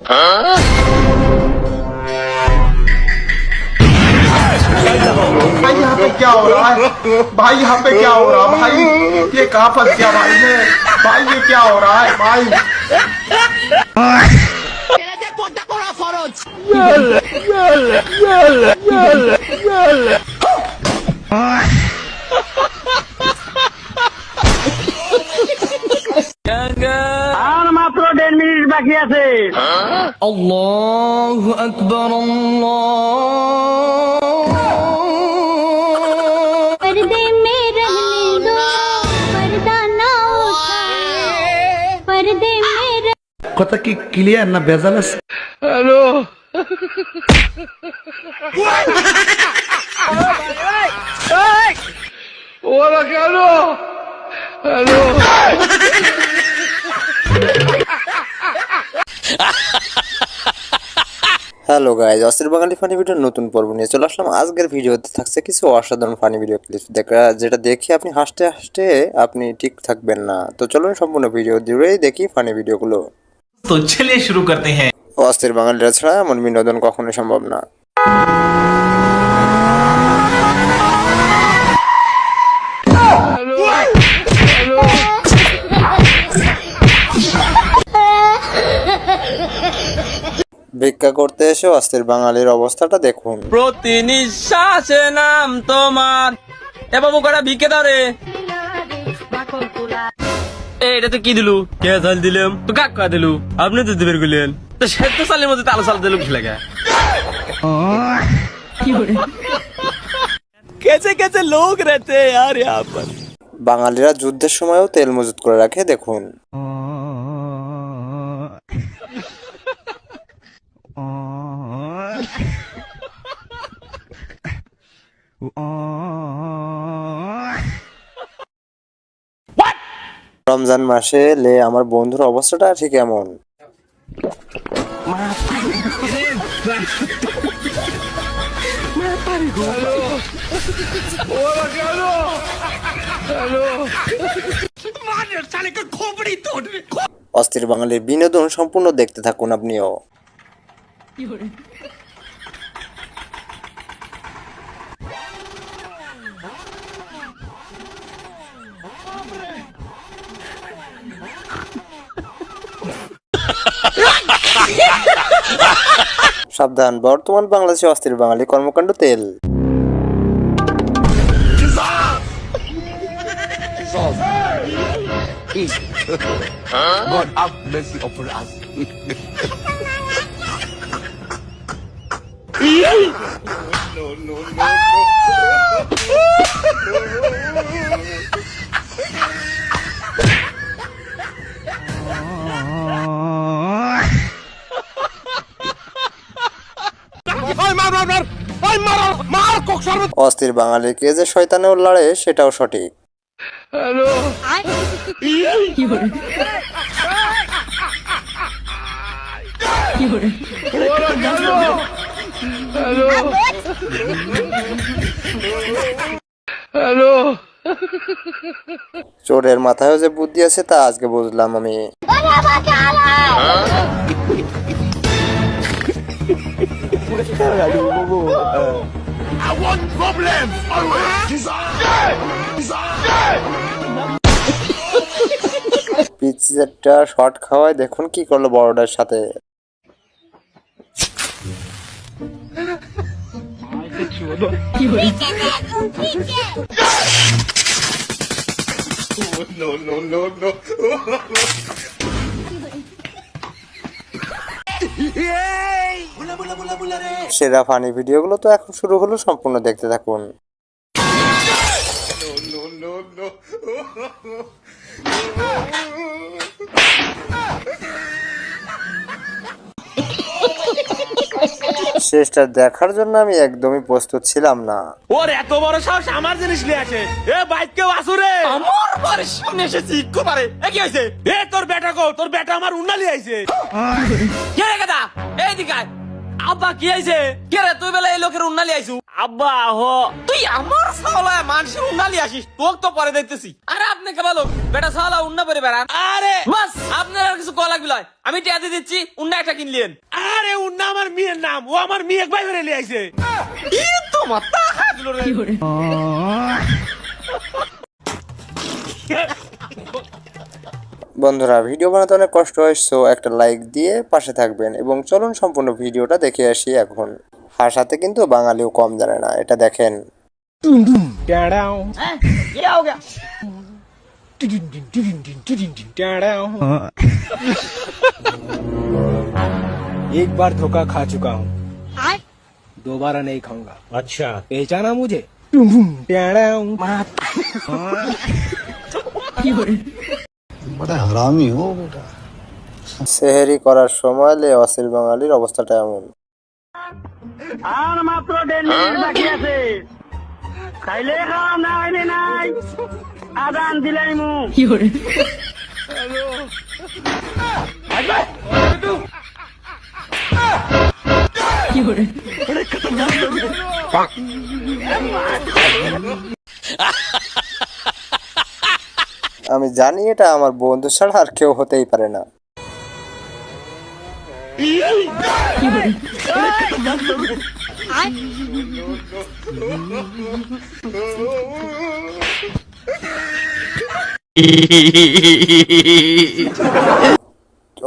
भाई यहाँ पे क्या हो रहा है? भाई यहाँ पे क्या हो रहा है? भाई ये कहाँ फंस गया भाई ने? भाई ये क्या हो रहा है भाई? আর মাত্র 10 মিনিট বাকি আছে। আল্লাহু আকবার पर्दे में रहने दो, पर्दा ना उठाए, पर्दे में কথা কি ক্লিয়ার না ভেজাল আছে? হ্যালো ওরা কেন হ্যালো হ্যালো গাইজ, অস্থির বাঙালি ফানি ভিডিওর নতুন পর্ব নিয়ে চলে আসলাম। আজকের ভিডিওতে থাকছে কিছু অসাধারণ ফানি ভিডিও ক্লিপ যেটা দেখে আপনি হাসতে হাসতে আপনি ঠিক থাকবেন না। তো চলুন সম্পূর্ণ ভিডিও জুড়েই দেখি ফানি ভিডিওগুলো। তো চলিয়ে শুরু করতে হ্যাঁ। অস্থির বাঙালিরা ছাড়া এমন বিনোদন কখনোই সম্ভব না। ভিক্ষা করতে এসে অস্থির বাঙালির অবস্থাটা দেখুন। প্রতি নিঃশ্বাসে নাম তোমার। এ বাবু কটা ভিক্ষে দাও রে। এটা তো কি দিলু? কে চাল দিলাম তো কাকা দিলু, আপনি তো দিবের গুলেন তো সেদ্ধ চালের মধ্যে তালো চাল দিলু খেলে গা। कैसे कैसे लोग रहते हैं यार यहाँ पर। বাঙালিরা যুদ্ধের সময়ও তেল মজুত করে রাখে দেখুন। রমজান মাসে এলে আমার বন্ধুর অবস্থাটা ঠিক এমন। অস্থির বাঙালির বিনোদন সম্পূর্ণ দেখতে থাকুন আপনিও। সাবধান, বর্তমান বাংলাদেশে অস্থির বাঙালি কর্মকাণ্ড তেল। অস্থির বাঙালিকে যে শয়তানেও লড়ে সেটাও সঠিক। হ্যালো ওরা কেন হ্যালো হ্যালো চোরের মাথায়ও যে বুদ্ধি আছে তা আজকে বুঝলাম আমি। পিচ্চিটা শর্ট খাওয়ায় দেখুন কি করলো বড়টার সাথে। সেরা ফানি ভিডিওগুলো তো এখন শুরু হলো, সম্পূর্ণ দেখতে থাকুন। শেষটা দেখার জন্য আমি একদমই প্রস্তুত ছিলাম না। ওর এত বড় সাহস আমার জিনিস নিয়ে আসে। এ বাইক কেউ আসুরে আমার বাড়ির সামনে এসেছি ইকো পারে। এ কি হয়েছে? এ তোর বেটা কো, তোর বেটা আমার উন্নালি আইছে। কে রে গাদা? এইদিকে আয়। আব্বা কি আইছে? কে রে তুই বেলা এই লোকের উন্নালি আইছু? আব্বা হো তুই আমার সাওলা মানুষের উন্নালি আসিস, তোক তো পরে দেখতেছি। আরে আপনি আপনি কে বলো বেটা সালা উন্না পরে বেড়ান আরে বাস আপনার আর কিছু কল লাগবে লয় আমি টিয়া দিয়ে দিচ্ছি উন্না একটা কিনলেন আরে উন্না আমার মেয়ের নাম ও আমার মেয়ে ভাই ধরে নিয়ে আইছে ই তো মাথা খাদলো রে বন্ধুরা ভিডিও বানাতে অনেক কষ্ট হয়, সো একটা লাইক দিয়ে পাশে থাকবেন এবং চলুন সম্পূর্ণ ভিডিওটা দেখে আসি। এখন ভাষাতে কিন্তু বাঙালিও কম জানে না, এটা দেখেন। एक बार धोखा खा चुका हूँ, दोबारा नहीं खाऊंगा। अच्छा पहचाना मुझे? बड़ा हरामी हो बेटा। সেহেরি করার সময় অস্থির বাঙালির অবস্থাটা এমন। আর মাত্র 1.5 মিনিট বাকি আছে। খাইলে খাওয়া না হইলে নাই। আদান দিলাই মু। আমি জানি এটা আমার বন্ধু ছাড়া আর কেউ হতেই পারে না।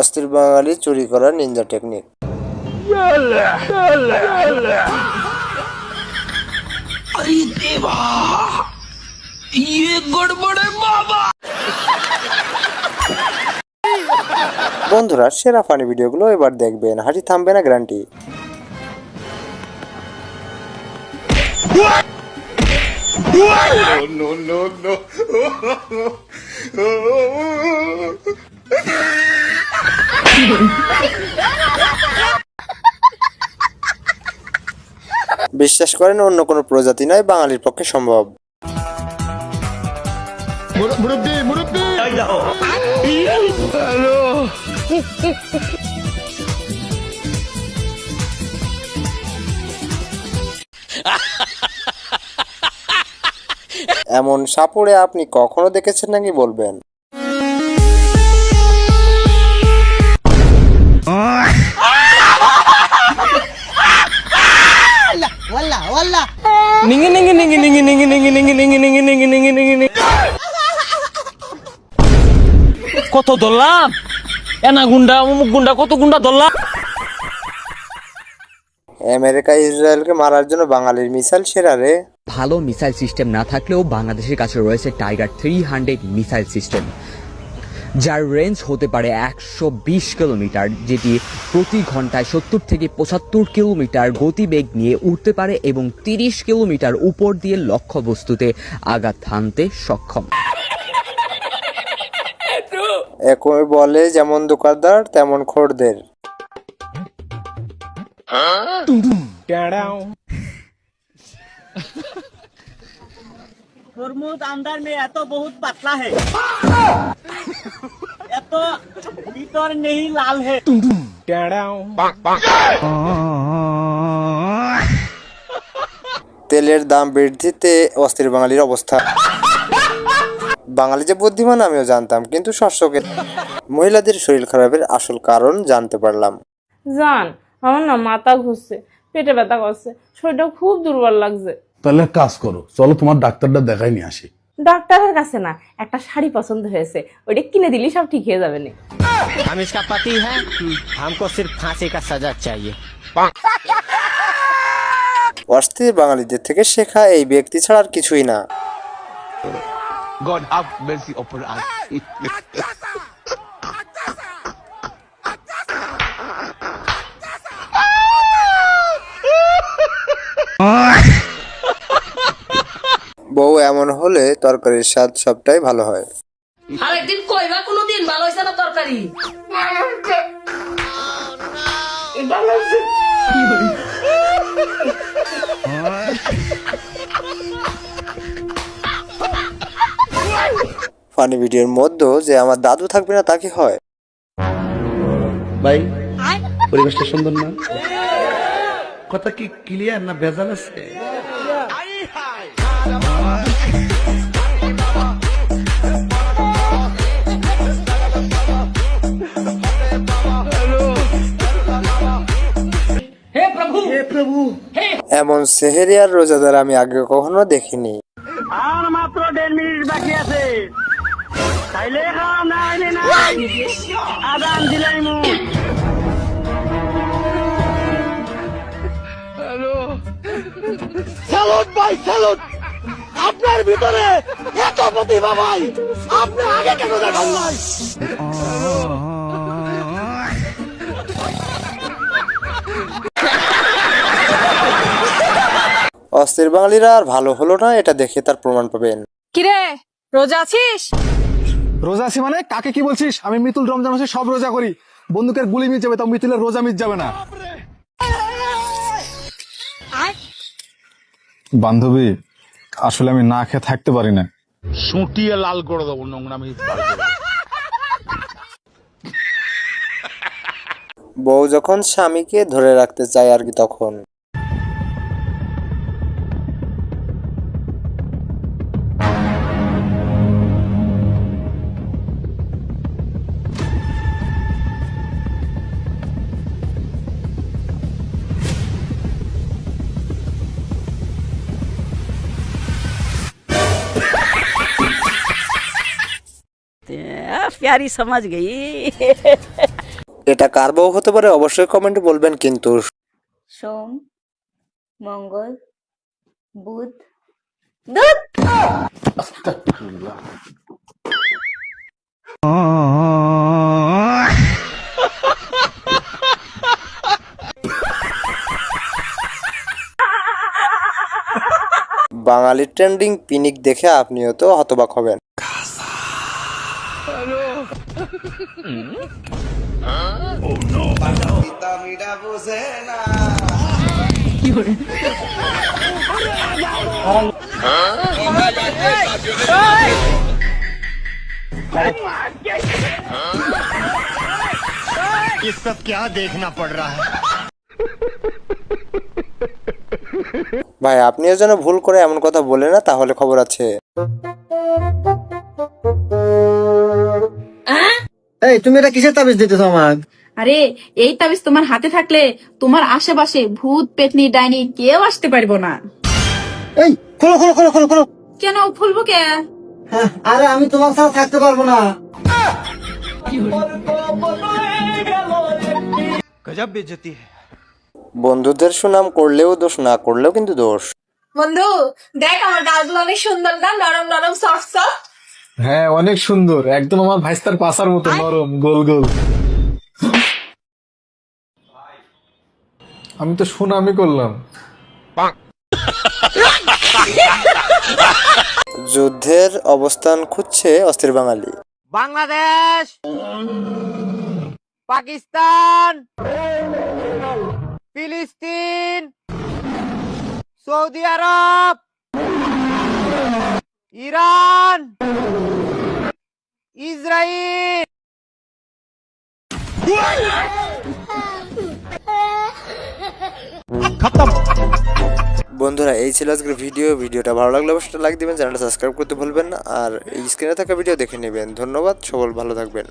অস্থির বাঙালি চুরি করার নিনজা টেকনিক। বন্ধুরা সেরা ফানি ভিডিওগুলো এবার দেখবেন, হাসি থামবে না গ্যারান্টি। বিশ্বাস করেন অন্য কোনো প্রজাতি নয়, বাঙালির পক্ষে সম্ভব। এমন সাপুড়ে আপনি কখনো দেখেছেন নাকি বলবেন। কত ধরলাম এনা গুন্ডা অমুক গুন্ডা কত গুন্ডা ধরলাম। আমেরিকা ইসরায়েলকে মারার জন্য বাঙালির মিসাইল সেরা রে। ভালো মিসাইল সিস্টেম না থাকলেও বাংলাদেশের কাছে রয়েছে টাইগার 300 মিসাইল সিস্টেম, যার রেঞ্জ হতে পারে 120 কিলোমিটার, যেটি প্রতি ঘন্টায় 70 থেকে 75 কিলোমিটার গতিবেগ নিয়ে উড়তে পারে এবং 30 কিলোমিটার উপর দিয়ে লক্ষ্যবস্তুতে আঘাত হানতে সক্ষম। একই বলে যেমন দোকানদার তেমন খোরদের। तरबूज अंदर में तो बहुत पतला है, तो भीतर नहीं लाल है। তেলের দাম বৃদ্ধিতে অস্থির বাঙালির অবস্থা। বাঙালি যে বুদ্ধিমান আমিও জানতাম, কিন্তু শস্যকে মহিলাদের শরীর খারাপের আসল কারণ জানতে পারলাম। জান আমার না মাথা ঘুরছে, পেটে ব্যথা করছে, শরীরটা খুব দুর্বল লাগছে। তাহলে কাজ করো, চলো তোমার ডাক্তারটা দেখাই নিয়ে আসি। ডাক্তারের কাছে না, একটা শাড়ি পছন্দ হয়েছে, ওইটা কিনে দিলি সব ঠিক হয়ে যাবে না। हम इसका पति है, हमको सिर्फ फांसी का सजा चाहिए। অস্থির বাঙালিদের থেকে শেখা এই ব্যক্তি ছাড়া আর কিছুই না। God have mercy upon us. বউ এমন হলে তরকারির স্বাদ সবটাই ভালো হয়। আরেকদিন কইবা কোনোদিন ভালো হইছে না তরকারি। ফানি ভিডিওর মধ্যে যে আমার দাদু থাকবে না তা কি হয়? ভাই পরিবেশটা সুন্দর না? কথা কি ক্লিয়ার না ভেজাল আছে? এমন সেহেরি আর রোজাদার আমি আগে কখনো দেখিনি। আর মাত্র 1.5 মিনিট বাকি আছে, খাইলে খাও না খাইলে নাই, আদান দিলাই মুখ। স্যালুট ভাই, স্যালুট। আপনার ভিতরে এত প্রতিভা ভাই, আপনি আগে কেন দেখান নাই? অস্থির বাঙালিরা আর ভালো হলো না, এটা দেখে তার প্রমাণ পাবেন। কিরে রোজা আছিস? রোজা আছি মানে? কাকে কি বলছিস? আমি মিতুল রমজান মাসে সব রোজা করি। বন্দুকের গুলি মিট যাবে, তাও মিতুলের রোজা মিট যাবে না। বান্ধবী, আসলে আমি না খেয়ে থাকতে পারি না। সুটিয়ে লাল করে দেবো নোংরামি। বউ যখন স্বামীকে ধরে রাখতে চায় আর কি, তখন प्यारी समझ गई। এটা কার বউ হতে পারে অবশ্যই কমেন্টে বলবেন। কিন্তু সোম, মঙ্গল, বুধ, বাঙালি ট্রেন্ডিং পিনিক দেখে আপনিও তো হতবাক হবেন। ये सब क्या देखना पड़ रहा है? ভাই আপনিও যেন ভুল করে এমন কথা বলে না, তাহলে খবর আছে। এই তুমি এটা কিসের তাবিজ দিতেছো আমাকে? আরে এই তাবিজ তোমার হাতে থাকলে তোমার আশেপাশে ভূত পেতনি ডাইনি কেউ আসতে পারবো না। এই খোলো খোলো খোলো খোলো খোলো। কেন খুলবো কে? আরে আমি তোমার সাথে থাকতে পারবো না। गजब बेइज्जती है। বন্ধুদের সুনাম করলেও দোষ, না করলেও কিন্তু দোষ। বন্ধু দেখ আমার গালগুলো অনেক সুন্দর না, নরম নরম সফট সফট। হ্যাঁ, অনেক সুন্দর, একদম আমার ভাইস্তার পাশার মতো নরম গোল গোল। আমি তো সুনামি করলাম। যুদ্ধের অবস্থান খুঁজছে অস্থির বাঙালি। বাংলাদেশ, পাকিস্তান, ফিলিস্তিন, সৌদি আরব, ইরান, ইসরায়েল। বন্ধুরা এই ছিল আজকের ভিডিওটা ভালো লাগলে অবশ্যই লাইক দিবেন, চ্যানেলটা সাবস্ক্রাইব করতে ভুলবেন না, আর এই স্ক্রিনে থাকা ভিডিও দেখে নেবেন। ধন্যবাদ, সবাই ভালো থাকবেন।